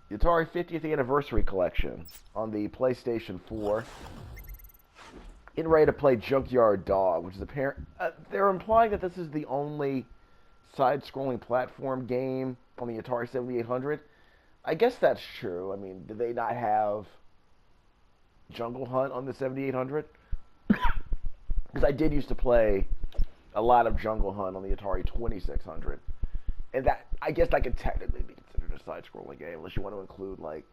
The Atari 50th Anniversary Collection on the PlayStation 4. Getting ready to play Junkyard Dog, which is apparent. They're implying that this is the only side-scrolling platform game on the Atari 7800. I guess that's true. I mean, did they not have Jungle Hunt on the 7800? Because I did used to play a lot of Jungle Hunt on the Atari 2600, and that I guess that could technically be considered a side-scrolling game, unless you want to include like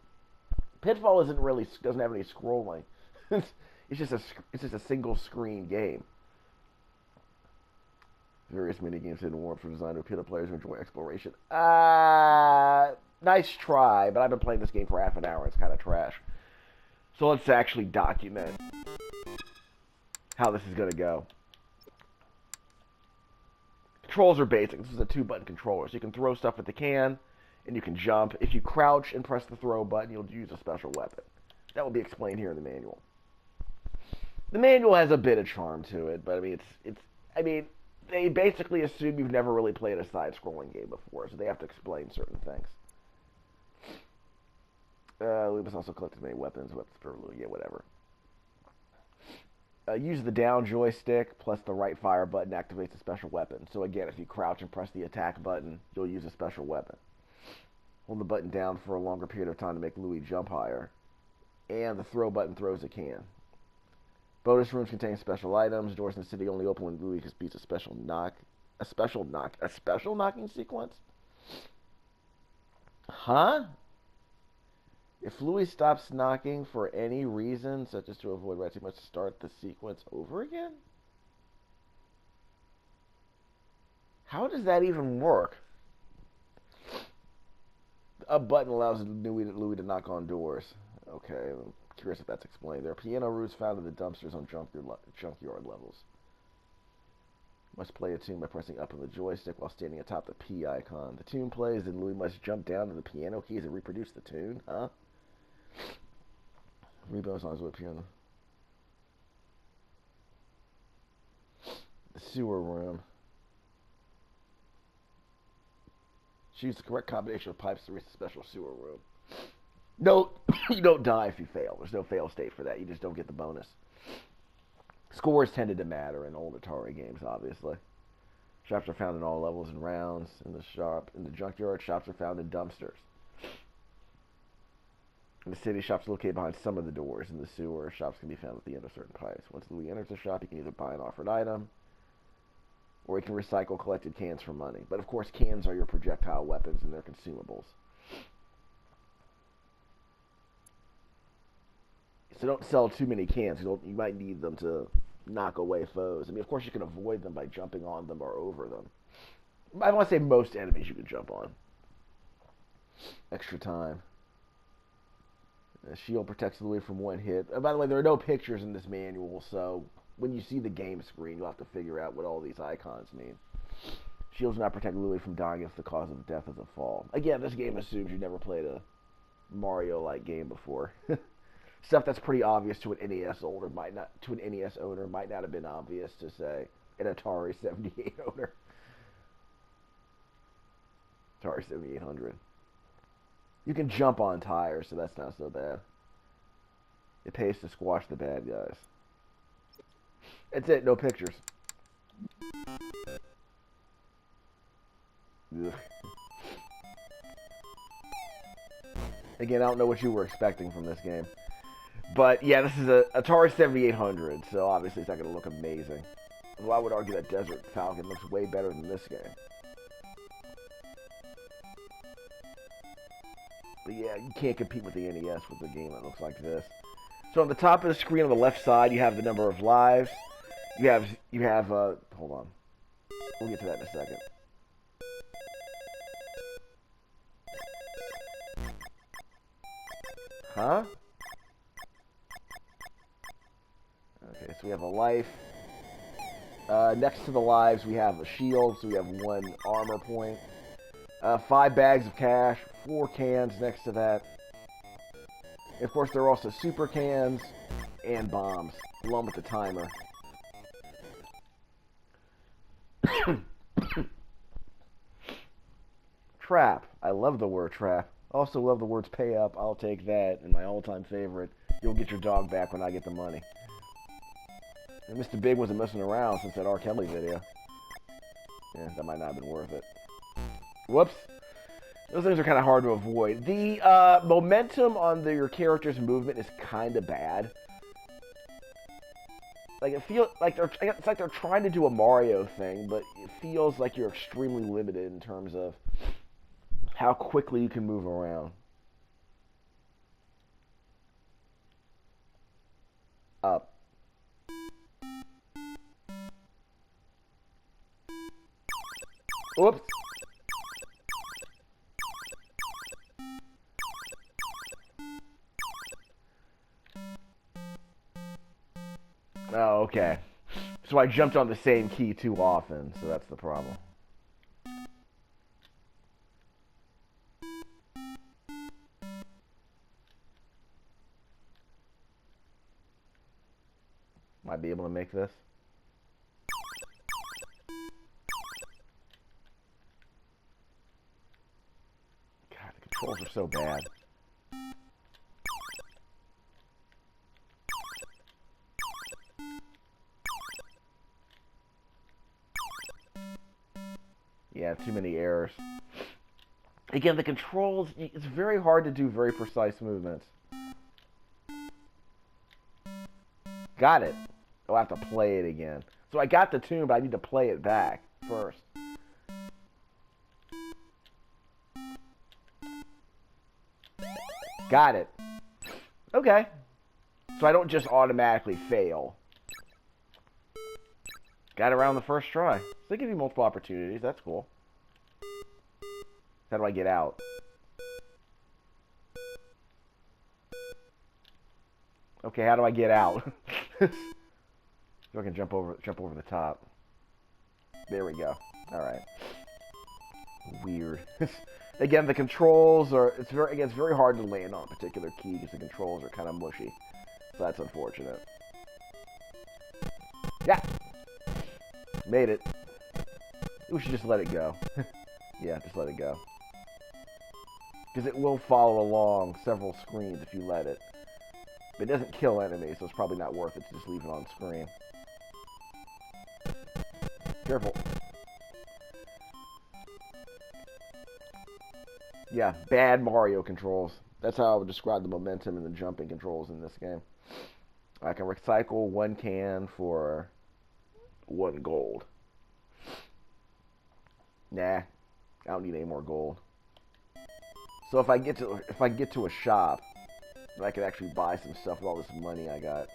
Pitfall doesn't have any scrolling. It's just a single screen game. Various minigames hidden warps were designed to appeal to players who enjoy exploration. Nice try, but I've been playing this game for half an hour. It's kind of trash. So let's actually document how this is going to go. Controls are basic. This is a 2-button controller, so you can throw stuff at the can, and you can jump. If you crouch and press the throw button, you'll use a special weapon. That will be explained here in the manual. The manual has a bit of charm to it, but I mean, they basically assume you've never really played a side-scrolling game before, so they have to explain certain things. We must also collect as many weapons per yeah, whatever. Use the down joystick plus the right fire button activates a special weapon. So again, if you crouch and press the attack button, you'll use a special weapon. Hold the button down for a longer period of time to make Louie jump higher. And the throw button throws a can. Bonus rooms contain special items. Doors in the city only open when Louie beats a special knocking sequence? Huh? If Louie stops knocking for any reason, such as to avoid Rat, he must start the sequence over again? How does that even work? A button allows Louie to knock on doors. Okay, I'm curious if that's explained. There are piano roots found in the dumpsters on junkyard levels. Must play a tune by pressing up on the joystick while standing atop the P icon. The tune plays, and Louie must jump down to the piano keys and reproduce the tune, huh? Rebounds on his way piano. The sewer room. Choose the correct combination of pipes to reach the special sewer room. No, you don't die if you fail. There's no fail state for that. You just don't get the bonus. Scores tended to matter in old Atari games, obviously. Shops are found in all levels and rounds. In the junkyard, shops are found in dumpsters. In the city, shops are located behind some of the doors. In the sewer, shops can be found at the end of certain pipes. Once Louie enters the shop, he can either buy an offered item, or he can recycle collected cans for money. But of course, cans are your projectile weapons and they're consumables. So don't sell too many cans. You might need them to knock away foes. I mean, of course, you can avoid them by jumping on them or over them. I want to say most enemies you can jump on. Extra time. Shield protects Louie from one hit. By the way, there are no pictures in this manual, so when you see the game screen, you'll have to figure out what all these icons mean. Shields do not protect Louie from dying if the cause of death is a fall. Again, this game assumes you never played a Mario-like game before. Stuff that's pretty obvious to an NES owner might not have been obvious to, say, an Atari 78 owner. Atari 7800. You can jump on tires, so that's not so bad. It pays to squash the bad guys. That's it, no pictures. Ugh. Again, I don't know what you were expecting from this game. But yeah, this is a Atari 7800, so obviously it's not going to look amazing. Well, I would argue that Desert Falcon looks way better than this game. But yeah, you can't compete with the NES with a game that looks like this. So on the top of the screen on the left side, you have the number of lives. You have hold on. We'll get to that in a second. Huh? Okay, so we have a life. Next to the lives, we have a shield, so we have 1 armor point. 5 bags of cash, 4 cans next to that. And of course, there are also super cans and bombs, along with the timer. Trap. I love the word trap. Also love the words "pay up." I'll take that. And my all-time favorite: "You'll get your dog back when I get the money." And Mr. Big wasn't messing around since that R. Kelly video. Yeah, that might not have been worth it. Whoops. Those things are kind of hard to avoid. The momentum on your character's movement is kind of bad. Like, it feels like it's like they're trying to do a Mario thing, but it feels like you're extremely limited in terms of how quickly you can move around. Up. Whoops. Oh, okay. So I jumped on the same key too often, so that's the problem. Might be able to make this. God, the controls are so bad. Yeah, too many errors. Again, the controls, it's very hard to do very precise movements. Got it. I'll have to play it again. So I got the tune, but I need to play it back first. Got it. Okay. So I don't just automatically fail. Got it around the first try. So they give you multiple opportunities. That's cool. How do I get out? Okay, how do I get out? So I can jump over the top. There we go. All right. Weird. Again, the controls are it's very hard to land on a particular key because the controls are kind of mushy. So that's unfortunate. Yeah. Made it. We should just let it go. Yeah, just let it go. Because it will follow along several screens if you let it. But it doesn't kill enemies, so it's probably not worth it to just leave it on screen. Careful. Yeah, bad Mario controls. That's how I would describe the momentum and the jumping controls in this game. I can recycle 1 can for 1 gold. Nah, I don't need any more gold. So if I get to a shop, then I can actually buy some stuff with all this money I got.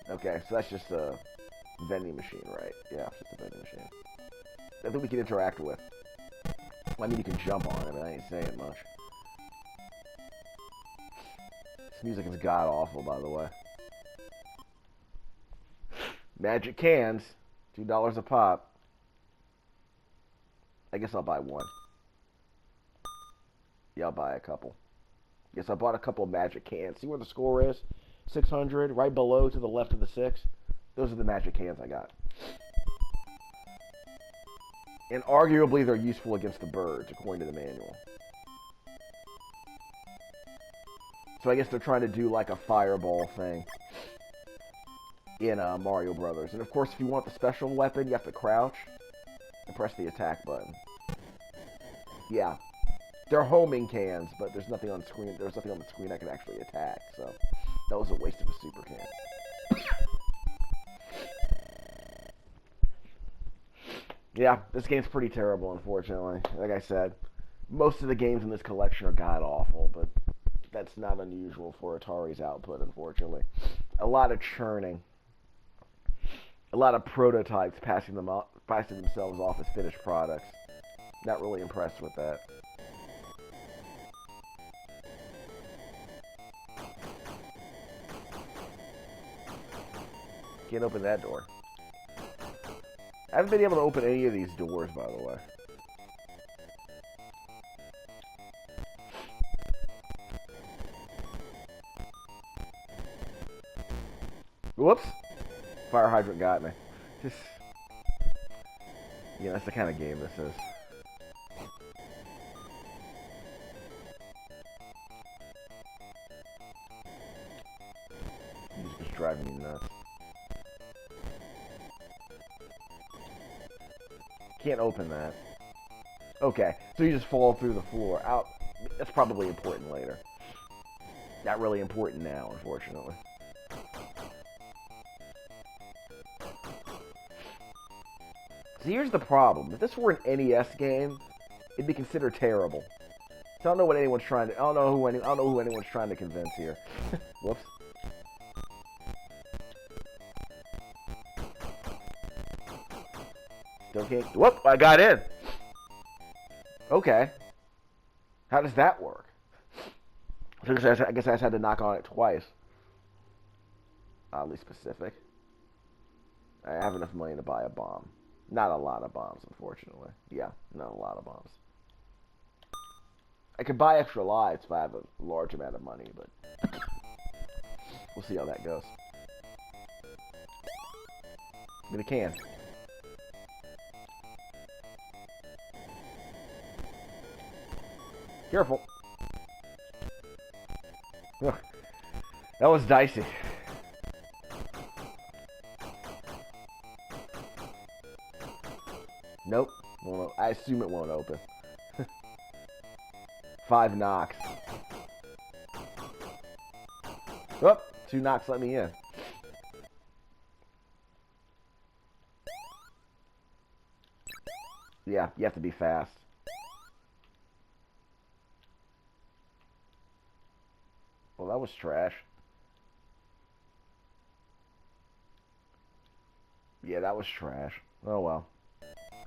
Okay, so that's just a vending machine, right? Yeah, it's just a vending machine. I think we can interact with. I mean, you can jump on it, but I ain't saying much. This music is god-awful, by the way. Magic cans, $2 a pop. I guess I'll buy 1. Yeah, I'll buy a couple. Yes, I bought a couple of magic cans. See where the score is? 600, right below to the left of the 6. Those are the magic cans I got. And arguably they're useful against the birds, according to the manual. So I guess they're trying to do like a fireball thing in Mario Brothers. And of course, if you want the special weapon, you have to crouch and press the attack button. Yeah. They're homing cans, but there's nothing on screen. There's nothing on the screen I can actually attack, so that was a waste of a super can. Yeah, this game's pretty terrible, unfortunately. Like I said, most of the games in this collection are god-awful, but that's not unusual for Atari's output, unfortunately. A lot of churning. A lot of prototypes passing themselves off as finished products. Not really impressed with that. Can't open that door. I haven't been able to open any of these doors, by the way. Whoops! Fire hydrant got me. Yeah, that's the kind of game this is. Music's driving me nuts. Can't open that. Okay, so you just fall through the floor. Out. That's probably important later. Not really important now, unfortunately. So here's the problem. If this were an NES game, it'd be considered terrible. So I don't know what anyone's trying to. I don't know who anyone's trying to convince here. Whoops. Still can't. Whoop! I got in. Okay. How does that work? I guess I just had to knock on it twice. Oddly specific. I have enough money to buy a bomb. Not a lot of bombs, unfortunately. Yeah, not a lot of bombs. I could buy extra lives if I have a large amount of money, but we'll see how that goes. But it can. Careful. Ugh. That was dicey. Nope. I assume it won't open. 5 knocks. Oh, 2 knocks let me in. Yeah, you have to be fast. Well, that was trash. Yeah, that was trash. Oh well.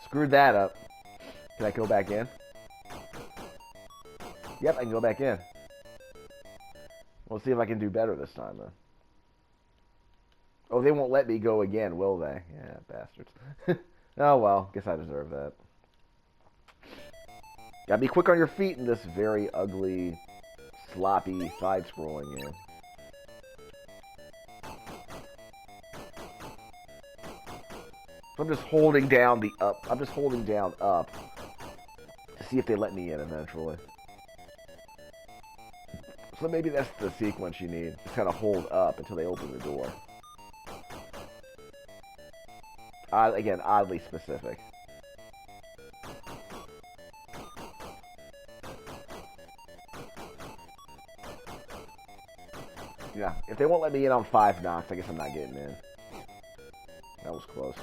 Screwed that up. Can I go back in? Yep, I can go back in. We'll see if I can do better this time, then. Oh, they won't let me go again, will they? Yeah, bastards. Oh well, guess I deserve that. Gotta be quick on your feet in this very ugly, sloppy side-scrolling game. So I'm just holding down the up. I'm just holding down up to see if they let me in eventually. So maybe that's the sequence you need. Just kind of hold up until they open the door. Again, oddly specific. Yeah, if they won't let me in on 5 knocks, I guess I'm not getting in. That was close.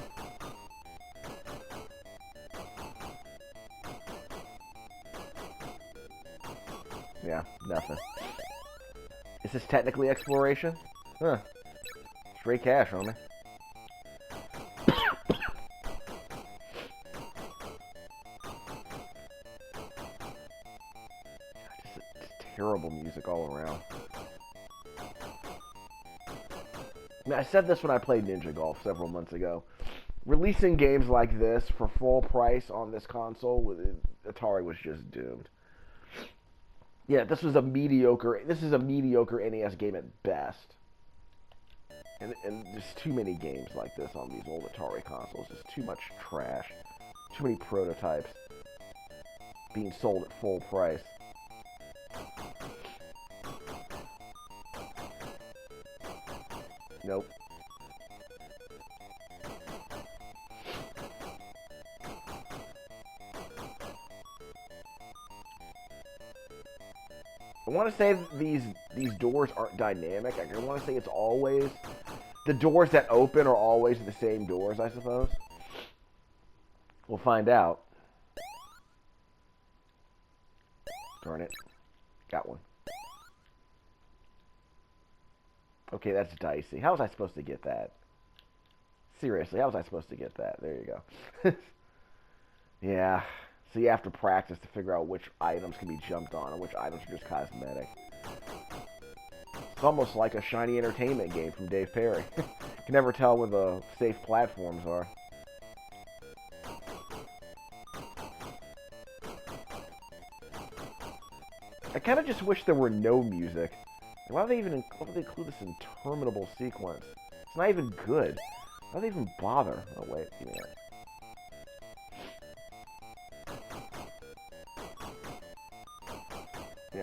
Yeah, nothing. Is this technically exploration? Huh. Straight cash, homie. Just terrible music all around. I mean, I said this when I played Ninja Golf several months ago. Releasing games like this for full price on this console, Atari was just doomed. Yeah, this is a mediocre NES game at best. And there's too many games like this on these old Atari consoles. Just too much trash. Too many prototypes being sold at full price. Nope. I want to say these doors aren't dynamic. I want to say it's always... The doors that open are always the same doors, I suppose. We'll find out. Darn it. Got one. Okay, that's dicey. How was I supposed to get that? Seriously, how was I supposed to get that? There you go. Yeah. So you have to practice to figure out which items can be jumped on and which items are just cosmetic. It's almost like a Shiny Entertainment game from Dave Perry. You can never tell where the safe platforms are. I kind of just wish there were no music. Why do they include this interminable sequence? It's not even good. Why do they even bother? Oh, wait. Give me that.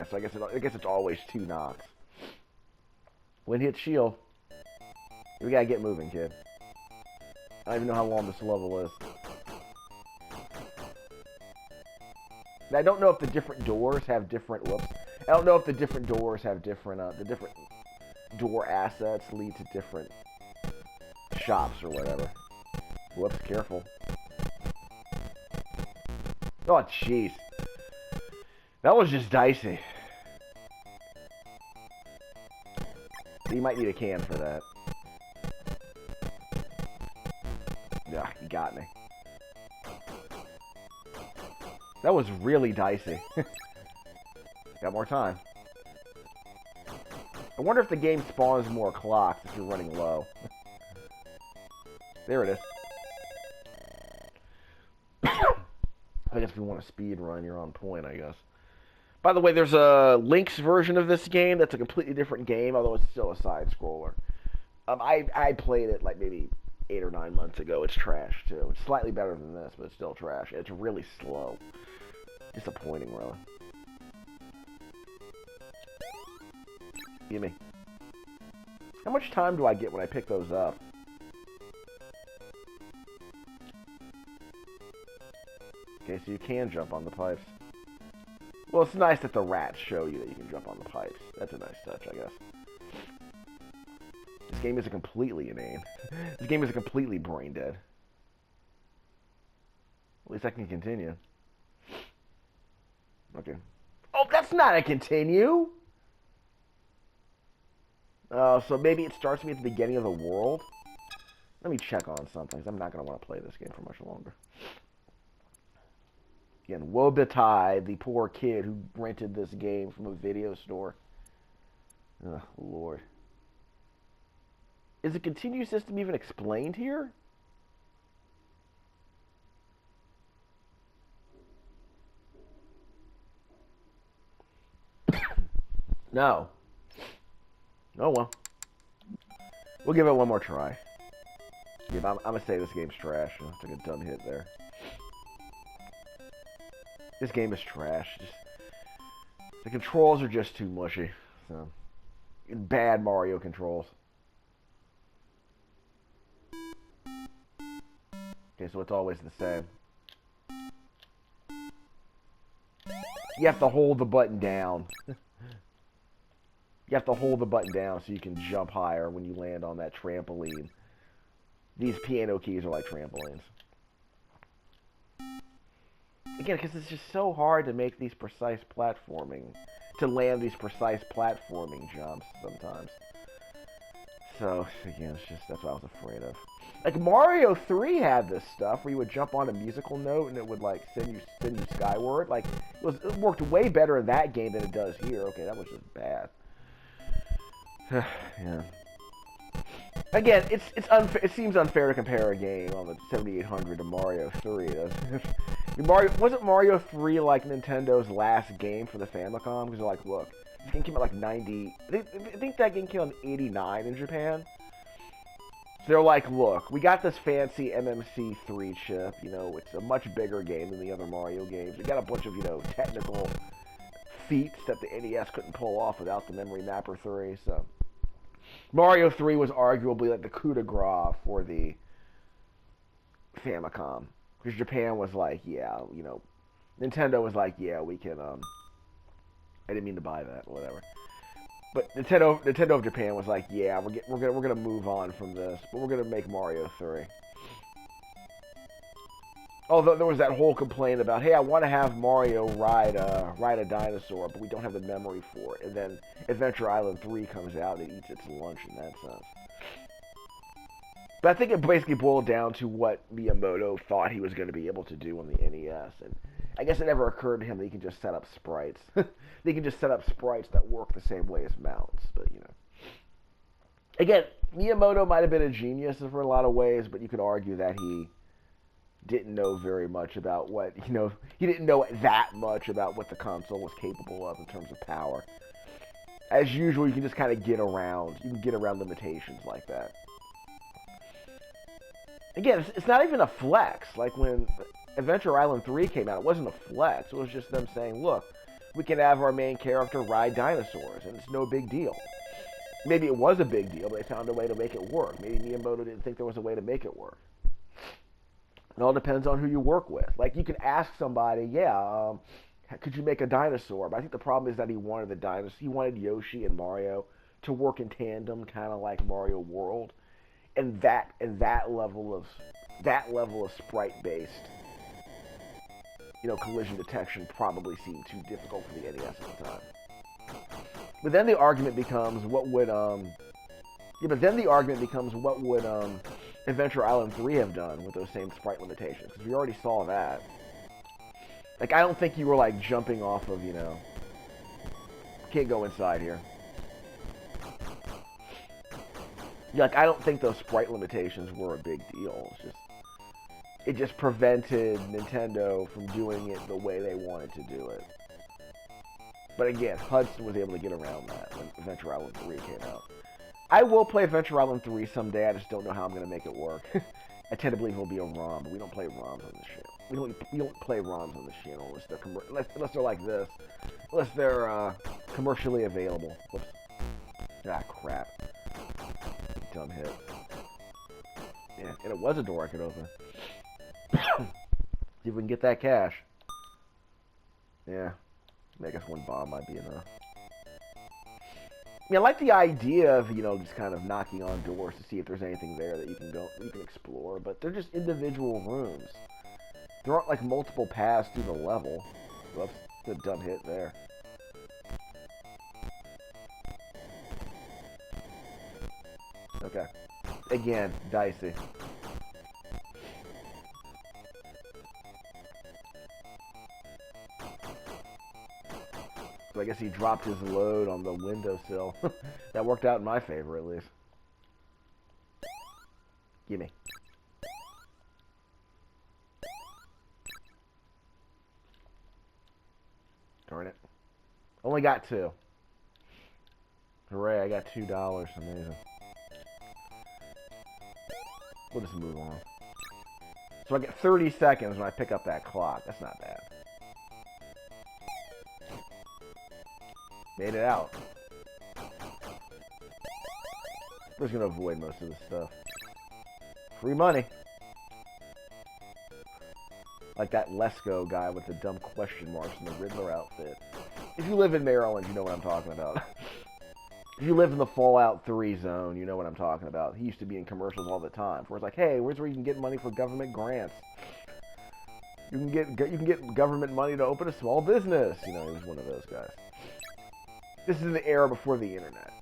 Yeah, so I guess it's always 2 knocks. When hit shield. We gotta get moving, kid. I don't even know how long this level is. And I don't know if the different doors have different... Whoops. I don't know if the different doors have different... the different door assets lead to different shops or whatever. Whoops, careful. Oh, jeez. That was just dicey. You might need a can for that. Yeah, you got me. That was really dicey. Got more time. I wonder if the game spawns more clocks if you're running low. There it is. I guess if you want a speed run, you're on point, I guess. By the way, there's a Link's version of this game that's a completely different game, although it's still a side-scroller. I played it like maybe 8 or 9 months ago. It's trash, too. It's slightly better than this, but it's still trash. It's really slow. Disappointing, really. Gimme. How much time do I get when I pick those up? Okay, so you can jump on the pipes. Well, it's nice that the rats show you that you can jump on the pipes. That's a nice touch, I guess. This game isn't completely inane. This game isn't completely brain dead. At least I can continue. Okay. Oh, that's not a continue! Oh, so maybe it starts me at the beginning of the world? Let me check on something, because I'm not going to want to play this game for much longer. Again, woe betide the poor kid who rented this game from a video store. Oh, Lord. Is the continue system even explained here? No. Oh, well. We'll give it one more try. Yeah, I'm going to say this game's trash. I took a dumb hit there. This game is trash. The controls are just too mushy. So, bad Mario controls. Okay, so it's always the same. You have to hold the button down. You have to hold the button down so you can jump higher when you land on that trampoline. These piano keys are like trampolines. Again, because it's just so hard to make these precise platforming, to land these precise platforming jumps sometimes. So, again, it's just, that's what I was afraid of. Like, Mario 3 had this stuff where you would jump on a musical note and it would, like, send you skyward. Like, it worked way better in that game than it does here. Okay, that was just bad. Yeah. Again, it's unfair. It seems unfair to compare a game on the 7800 to Mario 3. Wasn't Mario 3 like Nintendo's last game for the Famicom? Because they're like, look, this game came out like 90. I think that game came out in 89 in Japan. So they're like, look, we got this fancy MMC3 chip. You know, it's a much bigger game than the other Mario games. We got a bunch of, you know, technical feats that the NES couldn't pull off without the Memory Mapper 3. So Mario 3 was arguably like the coup de grace for the Famicom. Because Japan was like, yeah, you know, Nintendo was like, yeah, we can, I didn't mean to buy that, whatever. But Nintendo of Japan was like, yeah, we're gonna move on from this, but we're gonna make Mario 3. Although there was that whole complaint about, hey, I want to have Mario ride a dinosaur, but we don't have the memory for it. And then Adventure Island 3 comes out and it eats its lunch in that sense. But I think it basically boiled down to what Miyamoto thought he was going to be able to do on the NES. And I guess it never occurred to him that he can just set up sprites. They can just set up sprites that work the same way as mounts, but, you know. Again, Miyamoto might have been a genius for a lot of ways, but you could argue that he didn't know very much about what, you know, he didn't know that much about what the console was capable of in terms of power. As usual, you can just kind of get around. You can get around limitations like that. Again, it's not even a flex. Like when Adventure Island 3 came out, it wasn't a flex. It was just them saying, look, We can have our main character ride dinosaurs, and it's no big deal. Maybe it was a big deal, but they found a way to make it work. Maybe Miyamoto didn't think there was a way to make it work. It all depends on who you work with. Like, you can ask somebody, yeah, could you make a dinosaur? But I think the problem is that he wanted the dinosaur. He wanted Yoshi and Mario to work in tandem, kind of like Mario World, and that level of sprite-based, collision detection probably seemed too difficult for the NES at the time. But then the argument becomes, what would Adventure Island 3 have done with those same sprite limitations? Because we already saw that. Like, I don't think you were, like, jumping off of, can't go inside here. Like, I don't think those sprite limitations were a big deal. It just prevented Nintendo from doing it the way they wanted to do it. But again, Hudson was able to get around that when Adventure Island 3 came out. I will play Adventure Island 3 someday, I just don't know how I'm going to make it work. I tend to believe it'll be a ROM, but we don't play ROMs on this channel. We don't play ROMs on this channel unless they're like this. Unless they're commercially available. Whoops. Ah, crap. Dumb hit. Yeah, and it was a door I could open. See if we can get that cash. Yeah. I guess one bomb might be enough. I mean, I like the idea of, just kind of knocking on doors to see if there's anything there that you can explore, but they're just individual rooms. There aren't, like, multiple paths through the level. Whoops, a dumb hit there. Okay. Again, dicey. So I guess he dropped his load on the windowsill. That worked out in my favor, at least. Gimme. Darn it. Only got 2. Hooray, I got $2. Amazing. We'll just move on. So I get 30 seconds when I pick up that clock. That's not bad. Made it out. We're just gonna avoid most of this stuff. Free money. Like that Lesko guy with the dumb question marks in the Riddler outfit. If you live in Maryland, you know what I'm talking about. If you live in the Fallout 3 zone, you know what I'm talking about. He used to be in commercials all the time. Where it's like, hey, where's where you can get money for government grants? You can get government money to open a small business. He was one of those guys. This is in the era before the internet.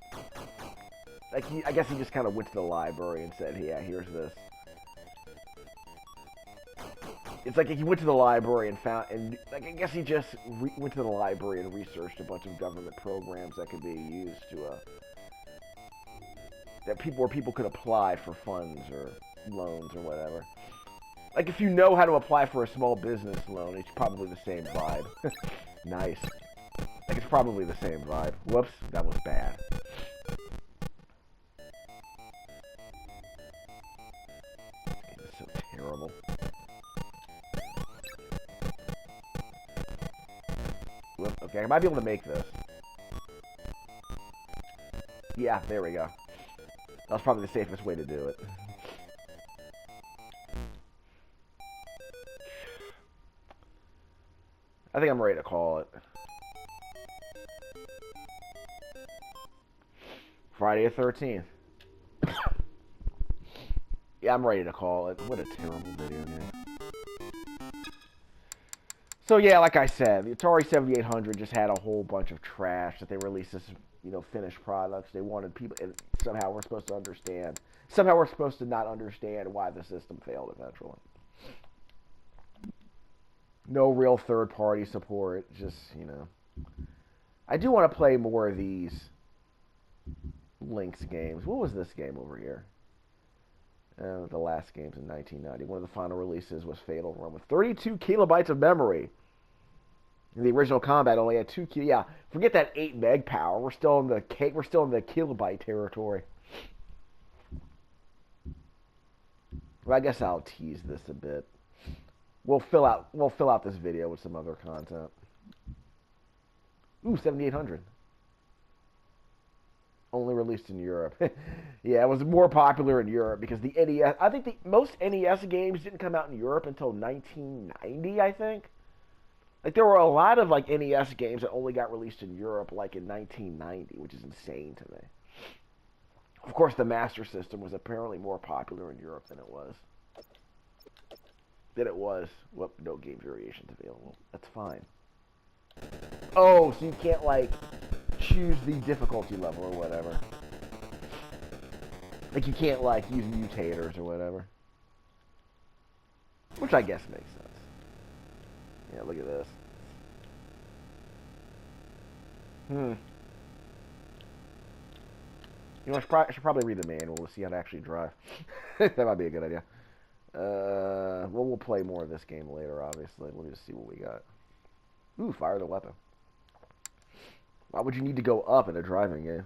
Like, I guess he just kind of went to the library and said, yeah, here's this. It's like he went to the library and found, and like I guess he just went to the library and researched a bunch of government programs that could be used to, where people could apply for funds or loans or whatever. Like, if you know how to apply for a small business loan, it's probably the same vibe. Nice. Like, it's probably the same vibe. Whoops, that was bad. It's so terrible. Whoops, okay, I might be able to make this. Yeah, there we go. That was probably the safest way to do it. I think I'm ready to call it. Friday the 13th. Yeah, I'm ready to call it. What a terrible video game. So yeah, like I said, the Atari 7800 just had a whole bunch of trash that they released as, finished products. They wanted people, and somehow we're supposed to understand. Somehow we're supposed to not understand why the system failed eventually. No real third-party support. Just, I do want to play more of these Lynx games. What was this game over here? The last game's in 1990. One of the final releases was Fatal Run with 32 kilobytes of memory. And the original combat only had 2 Yeah, forget that 8 meg power. We're still in the kilobyte territory. Well, I guess I'll tease this a bit. We'll fill out this video with some other content. Ooh, 7800. Only released in Europe. Yeah, it was more popular in Europe because the NES. I think most NES games didn't come out in Europe until 1990. I think. Like there were a lot of like NES games that only got released in Europe like in 1990, which is insane to me. Of course, the Master System was apparently more popular in Europe than it was. Well, no game variations available. That's fine. Oh, so you can't like choose the difficulty level or whatever. Like you can't like use mutators or whatever. Which I guess makes sense. Yeah, look at this. You know, I should probably read the manual to see how to actually drive. That might be a good idea. Well, we'll play more of this game later, obviously. Let me just see what we got. Ooh, fire the weapon. Why would you need to go up in a driving game?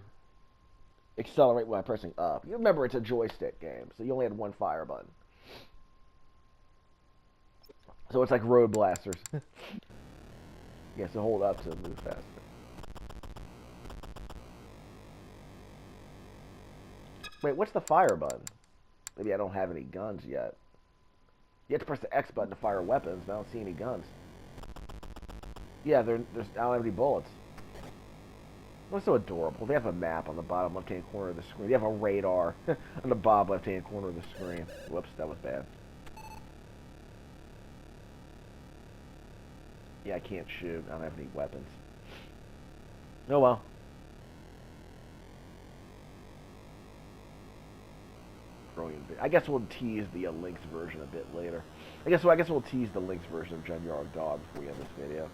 Accelerate by pressing up. You remember, it's a joystick game, so you only had one fire button. So it's like road blasters. Yeah, so hold up to move faster. Wait, what's the fire button? Maybe I don't have any guns yet. You have to press the X button to fire weapons, but I don't see any guns. Yeah, I don't have any bullets. What's so adorable? They have a map on the bottom left-hand corner of the screen. They have a radar on the bottom left-hand corner of the screen. Whoops, that was bad. Yeah, I can't shoot. I don't have any weapons. Oh well. I guess we'll tease the Link's version a bit later. I guess we'll tease the Link's version of Junkyard Dog before we end this video.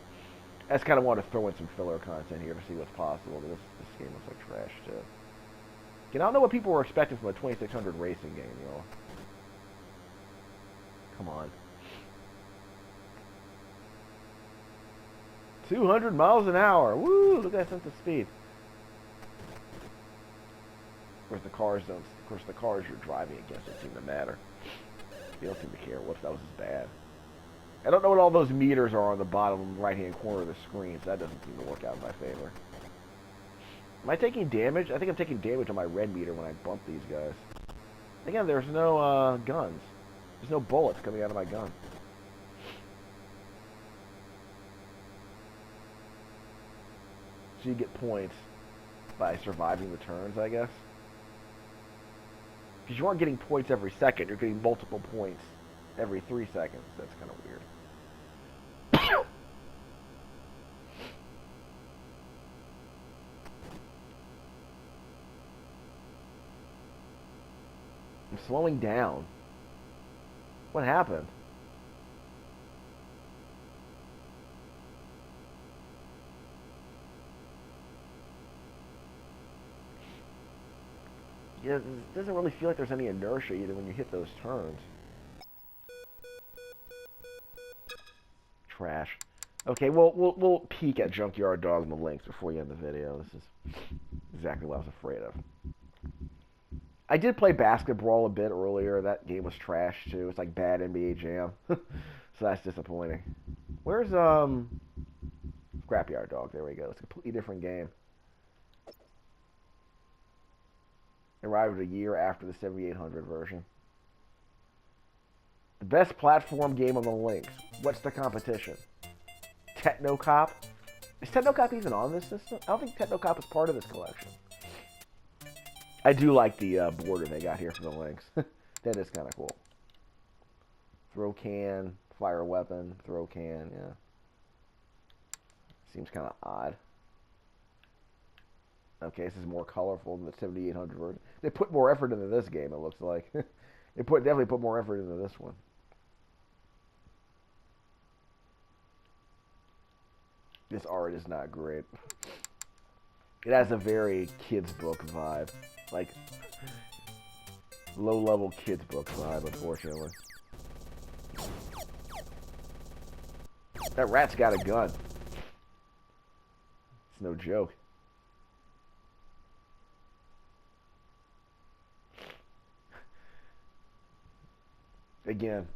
I just kind of want to throw in some filler content here to see what's possible. This game looks like trash too. I don't know what people were expecting from a 2600 racing game, y'all. Come on. 200 miles an hour. Woo! Look at that sense of speed. Of course, the cars you're driving against don't seem to matter. They don't seem to care. Whoops, that was just bad. I don't know what all those meters are on the bottom right-hand corner of the screen, so that doesn't seem to work out in my favor. Am I taking damage? I think I'm taking damage on my red meter when I bump these guys. Again, there's no guns. There's no bullets coming out of my gun. So you get points by surviving the turns, I guess. Because you aren't getting points every second, you're getting multiple points every 3 seconds. That's kind of weird. I'm slowing down. What happened? Yeah, it doesn't really feel like there's any inertia either when you hit those turns. Trash. Okay, we'll peek at Junkyard Dog and the links before you end the video. This is exactly what I was afraid of. I did play Basketball a bit earlier. That game was trash too. It's like bad NBA Jam. So that's disappointing. Where's Scrapyard Dog? There we go. It's a completely different game. Arrived a year after the 7800 version. The best platform game on the links. What's the competition? Technocop? Is Technocop even on this system? I don't think Technocop is part of this collection. I do like the border they got here for the links. That is kind of cool. Throw can, fire weapon, throw can, yeah. Seems kind of odd. Okay, this is more colorful than the 7800 version. They put more effort into this game, it looks like. They definitely put more effort into this one. This art is not great. It has a very kids book vibe. Like, low-level kids book vibe, unfortunately. That rat's got a gun. It's no joke. Again,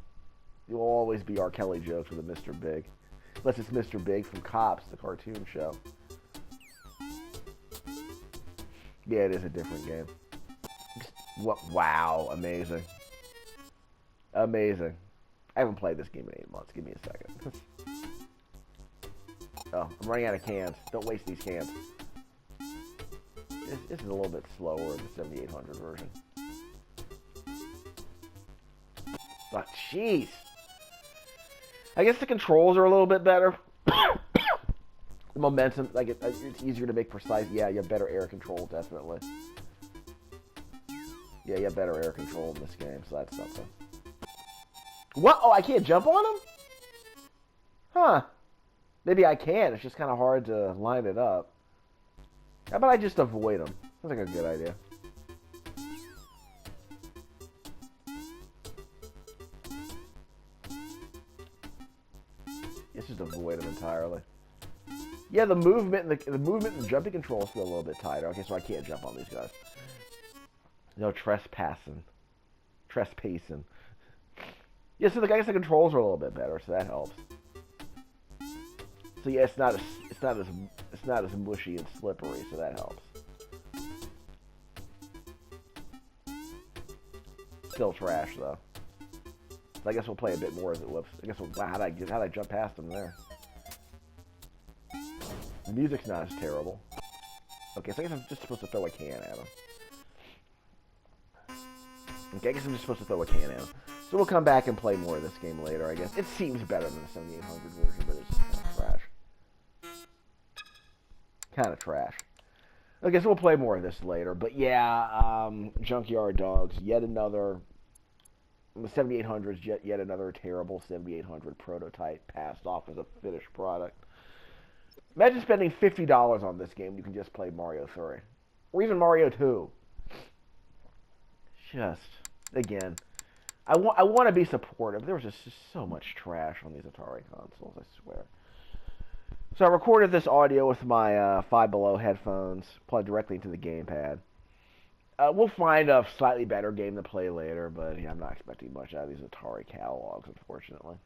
you'll always be R. Kelly jokes with a Mr. Big. Unless it's Mr. Big from Cops, the cartoon show. Yeah, it is a different game. What? Wow, amazing. Amazing. I haven't played this game in 8 months. Give me a second. Oh, I'm running out of cans. Don't waste these cans. This is a little bit slower in the 7800 version. But jeez. I guess the controls are a little bit better. The momentum, like it's easier to make precise. Yeah, you have better air control, definitely. Yeah, you have better air control in this game, so that's something. What? Oh, I can't jump on him? Huh. Maybe I can. It's just kind of hard to line it up. How about I just avoid him? Sounds like a good idea. Let's just avoid him entirely. Yeah, the movement and the jumping controls feel a little bit tighter. Okay, so I can't jump on these guys. No trespassing. Trespassing. Yeah, so I guess the controls are a little bit better, so that helps. So yeah, it's not as mushy and slippery, so that helps. Still trash though. So I guess we'll play a bit more as it looks. I guess how'd I jump past him there? The music's not as terrible. Okay, so I guess I'm just supposed to throw a can at him. Okay, I guess I'm just supposed to throw a can at him. So we'll come back and play more of this game later, I guess. It seems better than the 7800 version, but it's kind of trash. Kind of trash. Okay, so we'll play more of this later. But yeah, Junkyard Dogs, yet another... The 7800's yet another terrible 7800 prototype passed off as a finished product. Imagine spending $50 on this game. You can just play Mario 3. Or even Mario 2. Just, again, I want to be supportive. There was just so much trash on these Atari consoles, I swear. So I recorded this audio with my Five Below headphones, plugged directly into the gamepad. We'll find a slightly better game to play later, but yeah, I'm not expecting much out of these Atari catalogs, unfortunately.